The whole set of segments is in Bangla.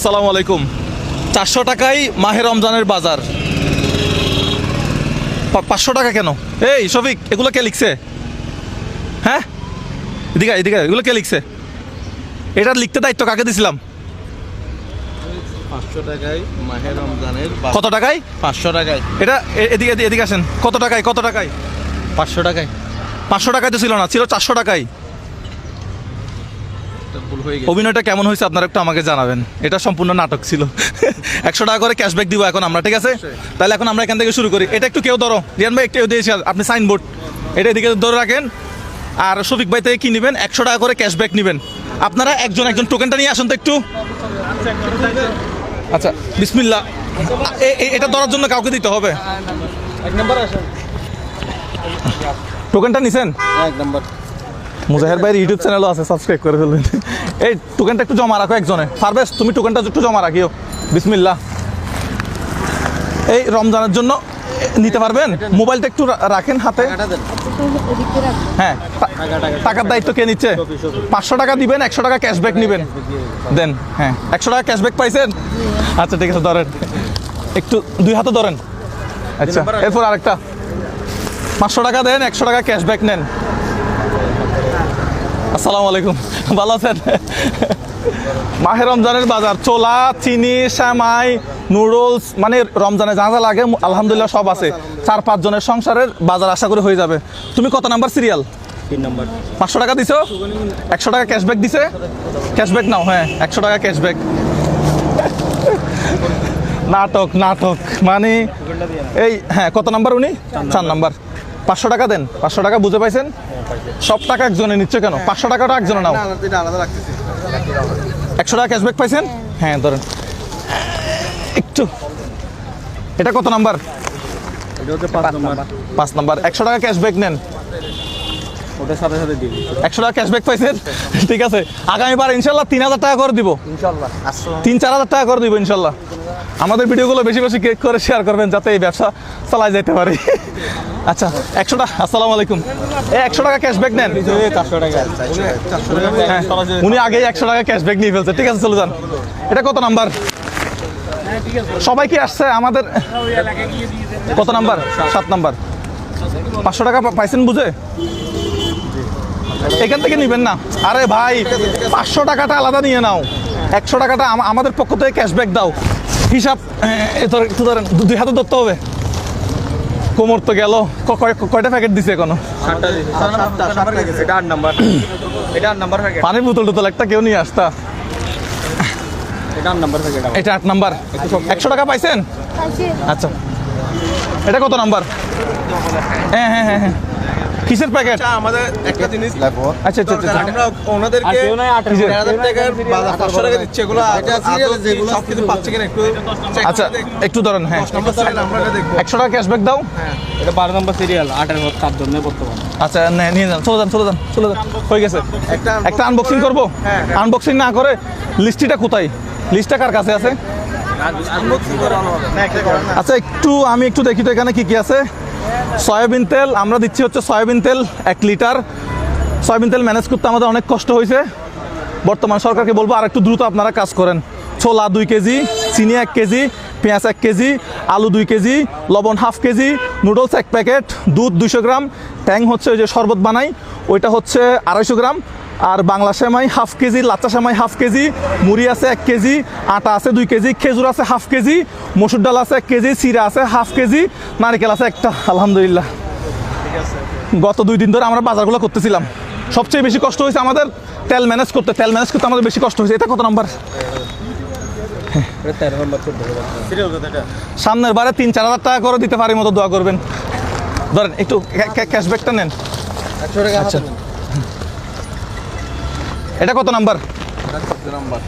আসসালামু আলাইকুম। 400 টাকায় মাহে রমজানের বাজার। 500 টাকা কেন? এই শফিক, এগুলো কে লিখছে? হ্যাঁ, এদিকে এদিকে, এগুলো কে লিখছে? এটা লিখতে দায়িত্ব কাকে দিছিলাম? 500 টাকায় মাহে রমজানের কত টাকায়? 500 টাকায়। এটা এদিকে এদিকে আসেন। কত টাকায়? কত টাকায়? 500 টাকায়। 500 টাকায় তো ছিল না, ছিল 400 টাকায়। ভুল হয়ে গেছে। অভিনয়টা কেমন হয়েছে আপনারা একটু আমাকে জানাবেন। এটা সম্পূর্ণ নাটক ছিল। 100 টাকা করে ক্যাশব্যাক দিব এখন আমরা, ঠিক আছে? তাহলে এখন আমরা এখান থেকে শুরু করি। এটা একটু কেউ ধরো, রিয়ান ভাই একটু দিয়েছি আপনি সাইনবোর্ড, এটা এদিকে ধরে রাখেন। আর শফিক ভাই থেকে কি নেবেন? 100 টাকা করে ক্যাশব্যাক নেবেন। আপনারা একজন একজন টোকেনটা নিয়ে আসুন তো একটু। আচ্ছা বিসমিল্লাহ। এটা ধরার জন্য কাউকে দিতে হবে। টোকেনটা নিছেন? এক নাম্বার। মুজাহের ভাইয়ের ইউটিউব চ্যানেলও আছে, সাবস্ক্রাইব করে ফেলবেন। এই টোকেনটা একটু জমা রাখো একজনে। পারবেশ, তুমি টোকেনটা একটু জমা রাখিও। বিসমিল্লাহ। এই রমজানের জন্য নিতে পারবেন? মোবাইলটা একটু রাখেন হাতে। হ্যাঁ, টাকার দায়িত্ব কে নিচ্ছে? 500 টাকা দিবেন, 100 টাকা ক্যাশব্যাক নেবেন। দেন। হ্যাঁ, 100 টাকা ক্যাশব্যাক পাইছেন? আচ্ছা ঠিক আছে, ধরেন একটু, 2 হাতে ধরেন। আচ্ছা, এরপর আরেকটা 500 টাকা দেন, 100 টাকা ক্যাশব্যাক নেন। আসসালামু আলাইকুম, ভালো আছেন? মাহে রমজানের বাজার, ছোলা, চিনি, শ্যামাই, নুডলস, মানে রমজানে যা যা লাগে আলহামদুলিল্লাহ সব আছে। 4-5 জনের সংসারের বাজার আশা করে হয়ে যাবে। তুমি কত নাম্বার সিরিয়াল? 3 নাম্বার। 500 টাকা দিছো, 100 টাকা ক্যাশব্যাক দিছে। ক্যাশব্যাক নাও। হ্যাঁ, 100 টাকা ক্যাশব্যাক। নাটক নাটক মানে এই। হ্যাঁ, কত নাম্বার উনি? 4 নাম্বার। 500 টাকা দেন। 500 টাকা বুঝে পাইছেন? সব টাকা একজনে নিচ্ছে কেন? 500 টাকাটা একজনে নাও। এটা আলাদা রাখতেছি। 100 টাকা ক্যাশব্যাক পাইছেন? হ্যাঁ ধরেন একটু। এটা কত নাম্বার? এটা হচ্ছে 5 নাম্বার। 5 নাম্বার। 100 টাকা ক্যাশব্যাক নেন। ওটার সাথে সাথে দিবি 100 টাকা ক্যাশব্যাক পাইছেন? ঠিক আছে, আগামীবার ইনশাল্লাহ 3000 টাকা করে দিব। ইনশাআল্লাহ। 3-4 হাজার টাকা করে দিব ইনশাল্লাহ। আমাদের ভিডিওগুলো বেশি বেশি ক্লিক করে শেয়ার করবেন যাতে এই ব্যবসা চালাই যেতে পারে। আচ্ছা, 100 টাকা। আসসালামু আলাইকুম। এই 100 টাকা ক্যাশব্যাক নেন। 400 টাকা। 400 টাকা। হ্যাঁ, উনি আগেই 100 টাকা ক্যাশব্যাক নিয়ে ফেলছে। ঠিক আছে, চলে যান। এটা কত নাম্বার? সবাই কি আসছে আমাদের? কত নাম্বার? 7 নাম্বার। 500 টাকা পাইছেন বুঝে? এখান থেকে নিবেন না। আরে ভাই, 500 টাকাটা আলাদা নিয়ে নাও, 100 টাকাটা আমাদের পক্ষ থেকে ক্যাশব্যাক দাও। হিসাব একটু ধরেন, 2 হাতে ধরতে হবে। কোমর তো গেল। কয়টা প্যাকেট দিছে এখনো? 7টা। এটা 8 নাম্বার। এটা 8 নাম্বার প্যাকেট। পানির বোতল টোতল একটা কেউ নিয়ে আসতা। এটা 8 নাম্বার প্যাকেট। এটা 8 নাম্বার। 100 টাকা পাইছেন? আচ্ছা, এটা কত নাম্বার? হ্যাঁ হ্যাঁ হ্যাঁ হ্যাঁ। কিসের প্যাকেট? আমাদের একটা জিনিস লাগবে। আচ্ছা আচ্ছা আচ্ছা। আমরা ওনাদেরকে 1000 টাকার 500 টাকা দিচ্ছি। এগুলো এটা সিরিয়াল যেগুলো সব কিছু পাচ্ছে কিনা একটু চেক আচ্ছা একটু ধরেন। হ্যাঁ, 10 নম্বর সিরিয়াল আমরা এটা দেখব। 100 টাকা ক্যাশব্যাক দাও। এটা 12 নম্বর সিরিয়াল। 8 এর 4 জন্য বর্তমান। আচ্ছা নিয়ে যান, চলে যান চলে যান চলে যান। হয়ে গেছে। একটা আনবক্সিং করবো। আনবক্সিং না করে লিস্টটা কোথায়? লিস্টটা কার কাছে আছে? আনবক্সিং করা হবে না, একটা করেন না। আচ্ছা একটু আমি একটু দেখি তো এখানে কি কি আছে। সয়াবিন তেল আমরা দিচ্ছি হচ্ছে সয়াবিন তেল 1 লিটার। সয়াবিন তেল ম্যানেজ করতে আমাদের অনেক কষ্ট হয়েছে। বর্তমান সরকারকে বলবো আর একটু দ্রুত আপনারা কাজ করেন। ছোলা 2 কেজি, চিনি 1 কেজি, পেঁয়াজ 1 কেজি, আলু 2 কেজি, লবণ 1/2 কেজি, নুডলস 1 প্যাকেট, দুধ 200 গ্রাম, ট্যাং হচ্ছে ওই যে শরবত বানাই ওইটা হচ্ছে 250 গ্রাম, আর বাংলা সেমাই 1/2 কেজি, লাচ্চা সেমাই 1/2 কেজি, মুড়ি আছে 1 কেজি, আটা আছে 2 কেজি, খেজুর আছে 1/2 কেজি, মসুর ডাল আছে 1 কেজি, চিরা আছে 1/2 কেজি, নারকেল আছে 1টা। আলহামদুলিল্লাহ, গত 2 দিন ধরে আমরা বাজারগুলো করতেছিলাম। সবচেয়ে বেশি কষ্ট হয়েছে আমাদের তেল ম্যানেজ করতে। তেল ম্যানেজ করতে আমাদের বেশি কষ্ট হয়েছে। এটা কত নাম্বার? এটা 13 নম্বর করতে হবে। সিরিয়াল কত এটা? সামনের বারে 3-4 হাজার টাকা করে দিতে পারি মতো দোয়া করবেন। ধরেন একটু ক্যাশব্যাকটা নেন। 100 টাকা। আচ্ছা, এটা কত নাম্বার? 14 নম্বর।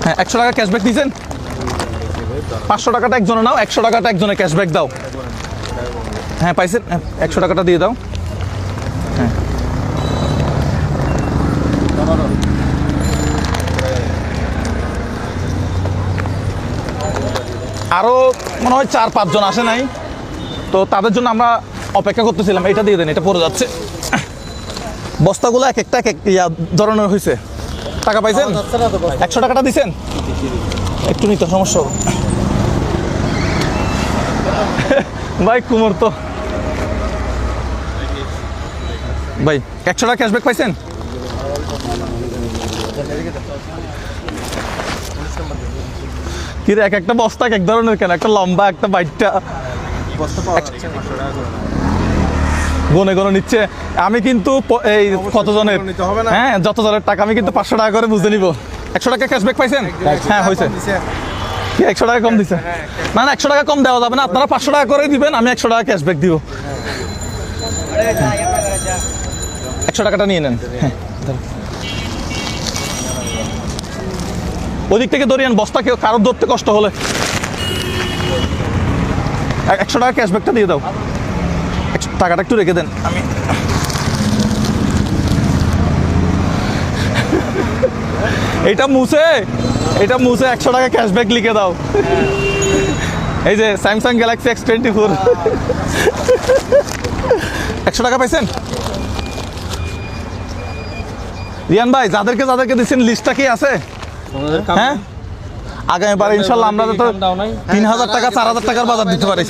হ্যাঁ, 100 টাকা ক্যাশব্যাক দিয়েছেন। 500 টাকাটা একজনে নাও, 100 টাকাটা একজনে ক্যাশব্যাক দাও। হ্যাঁ পাইছেন, 100 টাকাটা দিয়ে দাও। হ্যাঁ, আরও মনে হয় 4-5 জন আসে নাই তো, তাদের জন্য আমরা অপেক্ষা করতেছিলাম। এটা দিয়ে দেন, এটা পড়ে যাচ্ছে। বস্তাগুলো এক একটা এক এক ধরনের হয়েছে। টাকা পাইছেন? 100 টাকাটা দিছেন? একটু নিতে সমস্যা হবে। ভাই কুমোর তো ভাই 100 টাকা ক্যাশব্যাক পাইছেন? কি রে, এক একটা বস্তা এক ধরনের কেন, একটা লম্বা একটা বাইকটা গনে গনে নিচ্ছে। আমি কিন্তু এই কতজনের, হ্যাঁ যত জনের টাকা আমি কিন্তু 500 টাকা করে বুঝে নিব। 100 টাকা ক্যাশব্যাক পাইছেন? হ্যাঁ হয়েছে। কি 100 টাকা কম দিছে? না না 100 টাকা কম দেওয়া যাবে না, আপনারা 500 টাকা করে দিবেন, আমি 100 টাকা ক্যাশব্যাক দিব। 100 টাকাটা নিয়ে নেন। হ্যাঁ ওদিক থেকে ধরিয়েন, বস্তা কেউ কারোর ধরতে কষ্ট হলে 100 টাকা ক্যাশব্যাকটা দিয়ে দাও। টাকাটা একটু রেখে দেন। আমি এটা মুছে 100 টাকা ক্যাশব্যাক লিখে দাও। এই যে স্যামসাং গ্যালাক্সি X24 100 টাকা পাইছেন? রিয়ান ভাই যাদেরকে দিচ্ছেন লিস্টটা কি আছে? হ্যাঁ আগামীবার ইনশাল্লাহ আমরা তো 3000 টাকা 4000 টাকার বাজার দিতে পারি।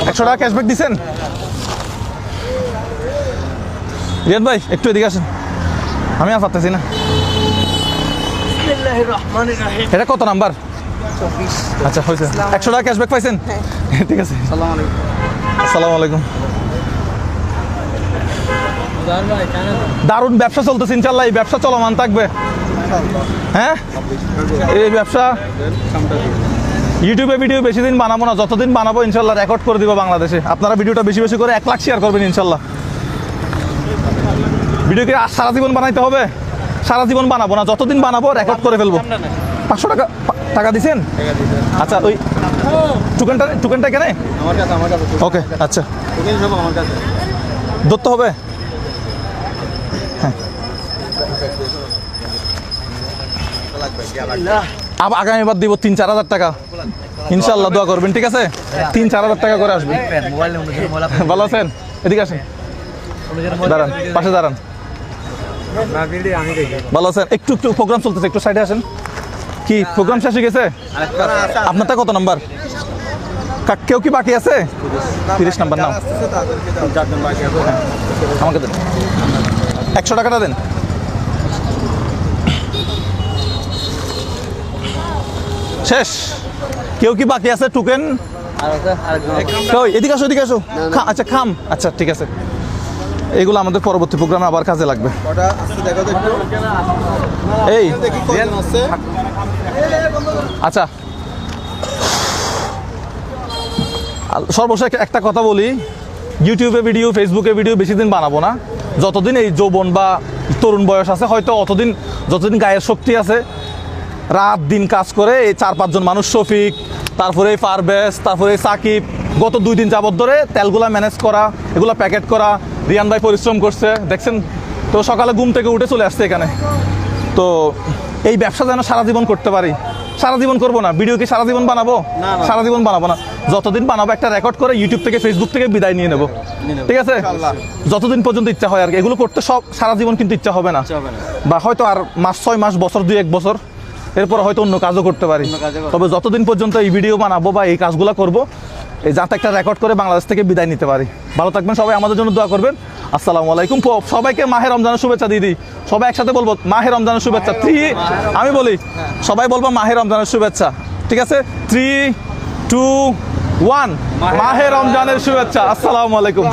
100 টাকা ক্যাশব্যাক দিচ্ছেন? রিয়ান ভাই একটু এদিকে আসেন, আমি আর পারতেছি না। এটা কত নাম্বার? আচ্ছা হয়েছে। 100 টাকা ক্যাশব্যাক পাইছেন? ঠিক আছে। আসসালামু আলাইকুম। দারুণ ব্যবসা চলতেছে ইনশাল্লাহ, এই ব্যবসা চলমান থাকবে। হ্যাঁ এই ব্যবসা ইউটিউবে ভিডিও বেশি দিন বানাবো না, যতদিন বানাবো ইনশাল্লাহ রেকর্ড করে দিব বাংলাদেশে। আপনারা ভিডিওটা বেশি বেশি করে 1 লাখ শেয়ার করবেন ইনশাল্লাহ। ভিডিওকে সারা জীবন বানাইতে হবে? সারা জীবন বানাবো না, যতদিন বানাবো রেকর্ড করে ফেলবো। 500 টাকা দিছেন? আচ্ছা ওই টুকেনটা কেন? ওকে আচ্ছা ধরতে হবে। হ্যাঁ আগামীবার দিব 3-4 হাজার টাকা ইনশাল্লাহ, দোয়া করবেন ঠিক আছে? 3-4 হাজার টাকা করে আসবে। ভালো আছেন? এদিকে আসেন, দাঁড়ান পাশে দাঁড়ান। ভালো আছেন? একটু প্রোগ্রাম চলতেছে, একটু সাইডে আসেন। কি প্রোগ্রাম শেষ হয়ে গেছে? আপনারটা কত নাম্বার? কেউ কি বাকি আছে? 30 নাম্বার নাও। আমাকে দেন 100 টাকাটা দেন। শেষ? কেউ কি বাকি আছে টোকেন? এদিকে আসো এদিকে আসো। আচ্ছা খাম, আচ্ছা ঠিক আছে। এগুলো আমাদের পরবর্তী প্রোগ্রামে আবার কাজে লাগবে। এই আচ্ছা সর্বশেষ একটা কথা বলি, ইউটিউবে ভিডিও ফেসবুকে ভিডিও বেশি দিন বানাবো না, যতদিন এই যৌবন বা তরুণ বয়স আছে, হয়তো যতদিন গায়ের শক্তি আছে, রাত দিন কাজ করে এই 4-5 জন মানুষ, শফিক, তারপরে পারভেজ, তারপরে সাকিব, গত 2 দিন যাবত ধরে তেলগুলা ম্যানেজ করা, এগুলা প্যাকেট করা, রিয়ান ভাই পরিশ্রম করছে দেখছেন তো, সকালে ঘুম থেকে উঠে চলে আসছে এখানে। তো এই ব্যবসা যেন সারা জীবন করতে পারি। সারা জীবন করবো না, ভিডিও কি সারা জীবন বানাবো? সারা জীবন বানাবো না, যতদিন বানাবো একটা রেকর্ড করে ইউটিউব থেকে ফেসবুক থেকে বিদায় নিয়ে নেবো, ঠিক আছে? যতদিন পর্যন্ত ইচ্ছা হয় আর কি। এগুলো করতে সব সারা জীবন কিন্তু ইচ্ছা হবে না, বা হয়তো আর 6 মাস, বছর 2-1 বছর, এরপর হয়তো অন্য কাজও করতে পারি। তবে যতদিন পর্যন্ত এই ভিডিও বানাবো বা এই কাজগুলো করবো, এই যাতে একটা রেকর্ড করে বাংলাদেশ থেকে বিদায় নিতে পারি। ভালো থাকবেন সবাই, আমাদের জন্য দোয়া করবেন। আসসালামু আলাইকুম। সবাইকে মাহে রমজানের শুভেচ্ছা দিয়ে দিই। সবাই একসাথে বলবো মাহে রমজানের শুভেচ্ছা। আমি বলি সবাই বলবো মাহে রমজানের শুভেচ্ছা, ঠিক আছে? 3, 2, 1 মাহে রমজানের শুভেচ্ছা। আসসালামু আলাইকুম।